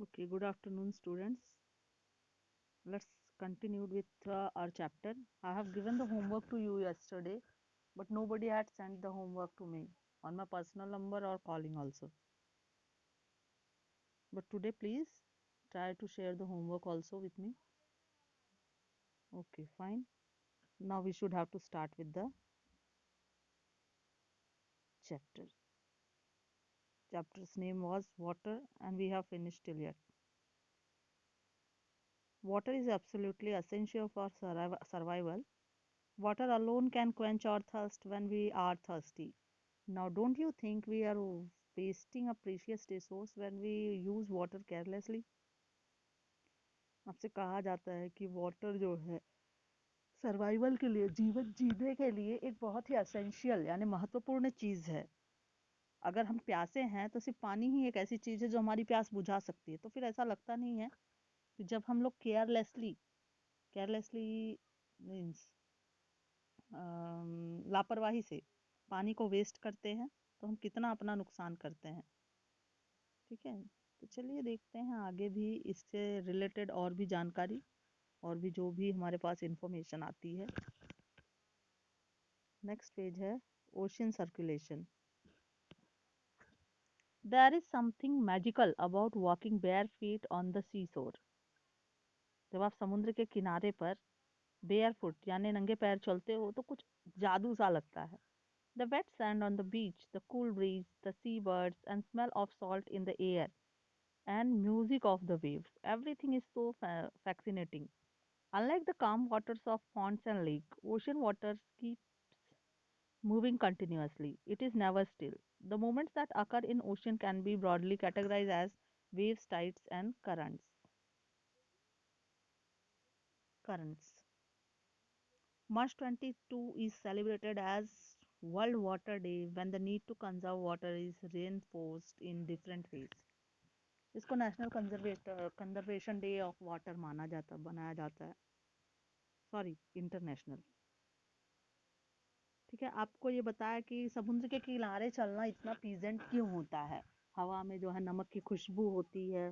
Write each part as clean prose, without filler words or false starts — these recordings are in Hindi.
Okay, good afternoon, students. Let's continue with our chapter. I have given the homework to you yesterday, but nobody had sent the homework to me on my personal number or calling also. But today, please try to share the homework also with me. Okay, fine. Now we should have to start with the chapter. Chapter's name was Water, and we have finished till yet. Water is absolutely essential for survival. Water alone can quench our thirst when we are thirsty. Now, don't you think we are wasting a precious resource when we use water carelessly? आपसे कहा जाता है कि वाटर जो है सर्वाइवल के लिए, जीवन जीने के लिए एक बहुत ही असेंशियल यानी महत्वपूर्ण चीज़ है। अगर हम प्यासे हैं तो सिर्फ पानी ही एक ऐसी चीज़ है जो हमारी प्यास बुझा सकती है। तो फिर ऐसा लगता नहीं है कि जब हम लोग केयरलेसली केयरलेसली मीन्स लापरवाही से पानी को वेस्ट करते हैं तो हम कितना अपना नुकसान करते हैं। ठीक है, तो चलिए देखते हैं आगे भी इससे रिलेटेड और भी जानकारी और भी जो भी हमारे पास इंफॉर्मेशन आती है। नेक्स्ट पेज है ocean circulation. There is something magical about walking bare feet on the sea shore. जब आप समुद्र के किनारे पर बेयर फुट यानी नंगे पैर चलते हो तो कुछ जादू सा लगता है। The wet sand on the beach, the cool breeze, the sea birds and smell of salt in the air and music of the waves. Everything is so fascinating. Unlike the calm waters of ponds and lakes, ocean waters keeps moving continuously. It is never still. The movements that occur in ocean can be broadly categorized as waves, tides, and currents. Currents. March 22 is celebrated as World Water Day when the need to conserve water is reinforced in different ways. इसको national conservation day of water माना जाता बनाया जाता है। Sorry, international. ठीक है, आपको ये बताया कि समुद्र के किनारे चलना इतना प्लीजेंट क्यों होता है। हवा में जो है नमक की खुशबू होती है,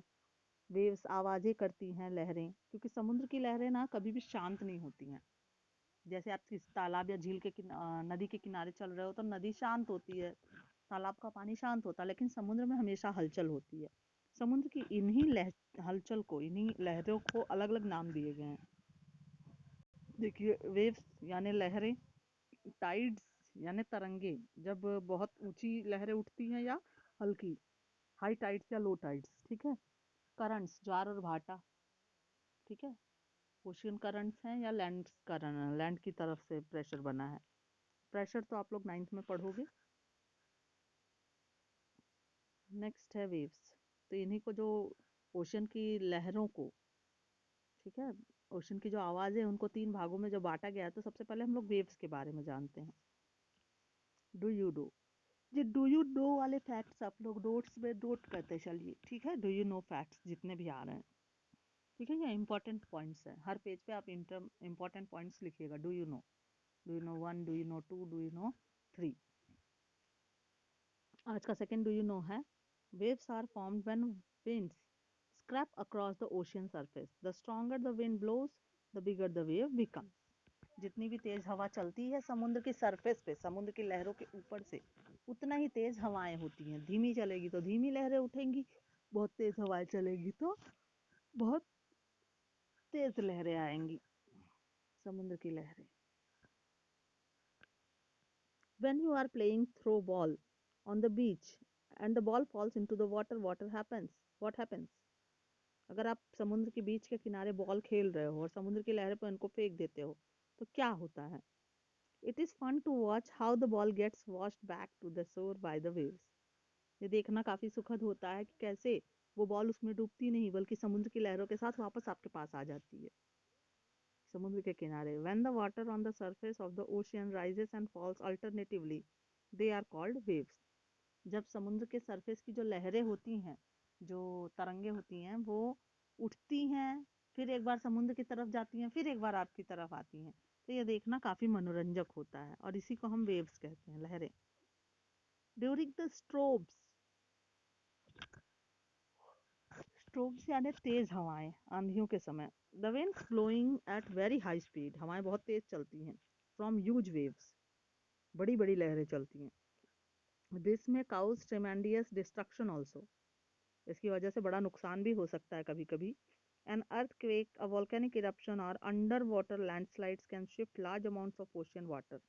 वेव्स आवाजें करती हैं, लहरें, क्योंकि समुद्र की लहरें ना कभी भी शांत नहीं होती हैं। जैसे आप किसी तालाब या झील के नदी के किनारे चल रहे हो तो नदी शांत होती है, तालाब का पानी शांत होता है, लेकिन समुद्र में हमेशा हलचल होती है। समुद्र की इन्हीं हलचल को, इन्हीं लहरों को अलग अलग नाम दिए गए हैं। देखिए, वेव्स यानी लहरें, टाइड्स यानी तरंगे, जब बहुत ऊंची लहरें उठती हैं या हल्की, हाई टाइड्स या लो टाइड्स। ठीक है, करंट्स, ज्वार और भाटा। ठीक है, ओशियन करंट्स हैं या लैंड करंट, लैंड की तरफ से प्रेशर बना है। प्रेशर तो आप लोग 9th में पढ़ोगे। नेक्स्ट है वेव्स। तो इन्हीं को जो ओशन की लहरों को, ठीक है, ओशन की जो आवाज़ है उनको 3 भागों में जो बांटा गया है, तो सबसे पहले हम लोग वेव्स के बारे में जानते हैं। डू यू डू, ये डू यू नो वाले फैक्ट्स आप लोग नोट्स में नोट करते चलिए। ठीक है, डू यू नो फैक्ट्स जितने भी आ रहे हैं। ठीक है, ये इंपॉर्टेंट पॉइंट्स हैं, हर पेज पे आप इंपॉर्टेंट पॉइंट्स लिखिएगा। Do you know 1, do you know 2, do you know 3। आज का सेकंड डू यू नो है waves are formed when winds scrape across the ocean surface. The stronger the wind blows, the bigger the wave becomes. जितनी भी तेज हवा चलती है समुद्र की सरफेस पे, समुद्र की लहरों के ऊपर से, उतना ही तेज हवाएं होती हैं। धीमी चलेगी तो धीमी लहरें उठेंगी, बहुत तेज हवाएं चलेगी तो बहुत तेज लहरें आएंगी। समुद्र की लहरें। When you are playing throw ball on the beach and the ball falls into the water, what happens? अगर आप समुद्र के बीच के किनारे बॉल खेल रहे हो और समुद्र की लहरों पर उनको फेंक देते हो तो क्या होता है? It is fun to watch how the ball gets washed back to the shore by the waves. ये देखना काफी सुखद होता है कि कैसे वो बॉल उसमें डूबती नहीं बल्कि समुद्र की लहरों के साथ वापस आपके पास आ जाती है। समुद्र के किनारे, when the water on the surface of the ocean rises and falls alternatively, they are called waves. जब समुद्र के सरफेस की जो लहरें होती हैं, जो तरंगे होती हैं, वो उठती हैं, फिर एक बार समुद्र की तरफ जाती हैं, फिर एक बार आपकी तरफ आती हैं, तो ये देखना काफी मनोरंजक होता है और इसी को हम वेव्स कहते हैं, लहरें। ड्यूरिंग द स्ट्रोब्स स्ट्रोम्स यानी तेज हवाएं, आंधियों के समय। The winds blowing at very high speed, हवाएं बहुत तेज चलती हैं। फ्रॉम ह्यूज वेव्स, बड़ी बड़ी लहरें चलती हैं। दिस में काउज ट्रेमेंडियस डिस्ट्रक्शन ऑल्सो, इसकी वजह से बड़ा नुकसान भी हो सकता है कभी कभी। An earthquake, a volcanic eruption or underwater landslides can shift large amounts of ocean water.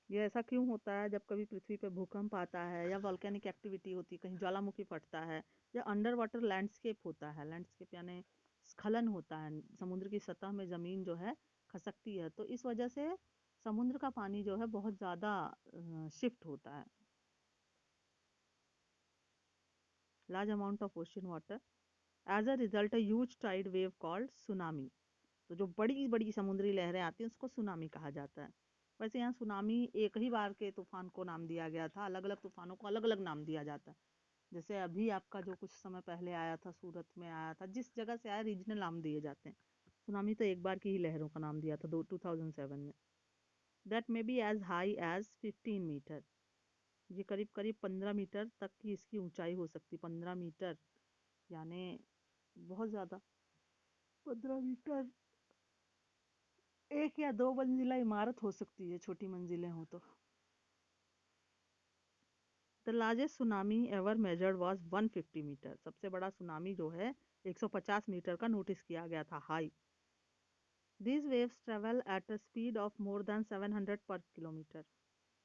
ये ऐसा क्यों होता है? जब कभी पृथ्वी पे भूकंप आता है या वॉल्केनिक एक्टिविटी होती है, कहीं ज्वालामुखी फटता है या अंडर वाटर लैंडस्केप होता है, लैंडस्केप यानी स्खलन होता है, समुद्र की सतह में जमीन जो है खसकती है, तो इस वजह से समुद्र का पानी जो है बहुत ज़्यादा शिफ्ट होता है। Large amount of ocean water, as a result a huge tide wave called tsunami. तो जो बड़ी बड़ी समुद्री लहरें आती हैं उसको सुनामी कहा जाता है। वैसे यहाँ सुनामी एक ही बार के तूफान को नाम दिया गया था, अलग अलग तूफानों को अलग अलग नाम दिया जाता है। जैसे अभी आपका जो कुछ समय पहले आया था, सूरत में आया था, जिस जगह से आया रीजनल नाम दिए जाते हैं। सुनामी तो एक बार की ही लहरों का नाम दिया था 2007 में। That may be as high as 15 metre, ये करीब करीब 15 मीटर तक की इसकी ऊंचाई हो सकती, 15 मीटर यानी बहुत ज़्यादा। 15 मीटर एक या दो मंजिला इमारत हो सकती है, छोटी मंजिलें हो तो। The largest tsunami ever measured was 150 metre, सबसे बड़ा सुनामी जो है 150 मीटर का नोटिस किया गया था, high. These waves travel at a speed of more than 700 पर किलोमीटर,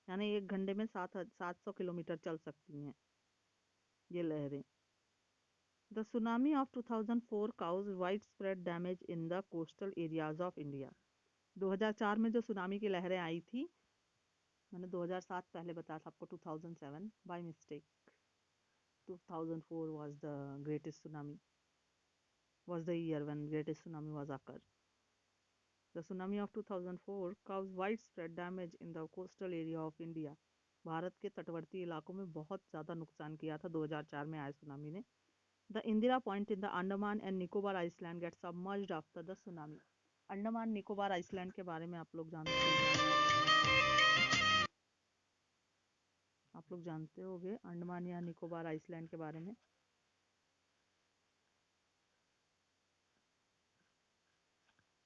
यानी एक घंटे में 700 किलोमीटर चल सकती हैं ये लहरें। The tsunami of 2004 caused widespread damage in the coastal areas of India. 2004 में जो सुनामी की लहरें आई थी, मैंने 2007 पहले बताया था आपको, 2007 by mistake. 2004 was the greatest tsunami, was the year when greatest tsunami was occurred. The tsunami of 2004 caused widespread damage in the coastal area of India. Bharat के तटवर्ती इलाकों में बहुत ज़्यादा नुकसान किया था 2004 में आए सुनामी ने। The Indira Point in the Andaman and Nicobar Island gets submerged after the tsunami. Andaman Nicobar island के बारे में आप लोग जानते होंगे अंडमान या निकोबार आइसलैंड के बारे में।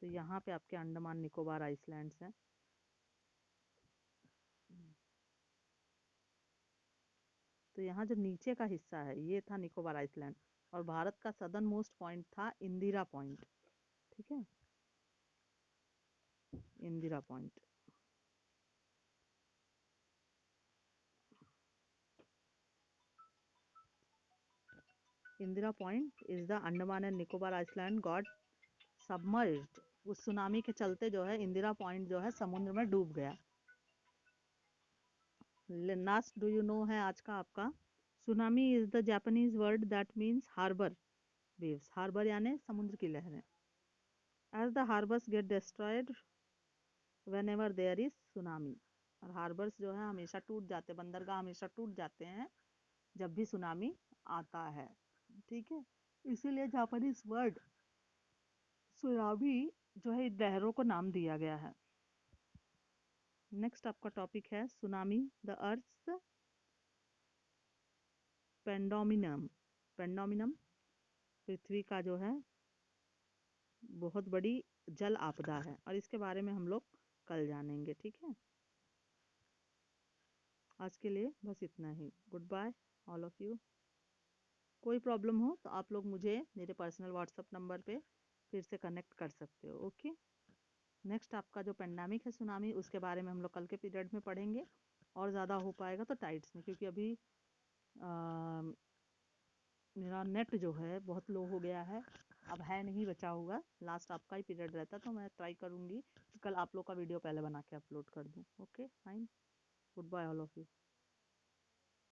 तो यहाँ पे आपके अंडमान निकोबार आइसलैंड्स हैं। तो यहाँ जो नीचे का हिस्सा है ये था निकोबार आइसलैंड, और भारत का सदर्न मोस्ट पॉइंट था इंदिरा पॉइंट। ठीक है, Indira Point. Indira Point is the Andaman and Nicobar island got submerged. उस सुनामी के चलते जो है इंदिरा पॉइंट जो है समुद्र में डूब गया। लास्ट डू यू नो है आज का आपका। Tsunami is the Japanese word that means harbour waves. Harbour यानी समुद्र की लहरें। As the harbours get destroyed whenever there is tsunami. और हार्बर्स जो है हमेशा टूट जाते, बंदरगाह हमेशा टूट जाते हैं जब भी सुनामी आता है। ठीक है, इसीलिए जापानीज वर्ड सुनामी जो है लहरों को नाम दिया गया है। नेक्स्ट आपका टॉपिक है सुनामी द अर्थ पेंडोमिनम। पेंडोमिनम पृथ्वी का जो है बहुत बड़ी जल आपदा है, और इसके बारे में हम लोग कल जानेंगे। ठीक है, आज के लिए बस इतना ही। Good bye all of you. कोई प्रॉब्लम हो तो आप लोग मुझे मेरे पर्सनल व्हाट्सएप नंबर पे फिर से कनेक्ट कर सकते हो। ओके, नेक्स्ट आपका जो पेंडेमिक है सुनामी, उसके बारे में हम लोग कल के पीरियड में पढ़ेंगे, और ज़्यादा हो पाएगा तो टाइट्स में, क्योंकि अभी मेरा नेट जो है बहुत लो हो गया है, अब है नहीं बचा हुआ। लास्ट आपका ही पीरियड रहता तो मैं ट्राई करूँगी कि कल आप लोग का वीडियो पहले बना के अपलोड कर दूँ। Okay fine, good bye all of you.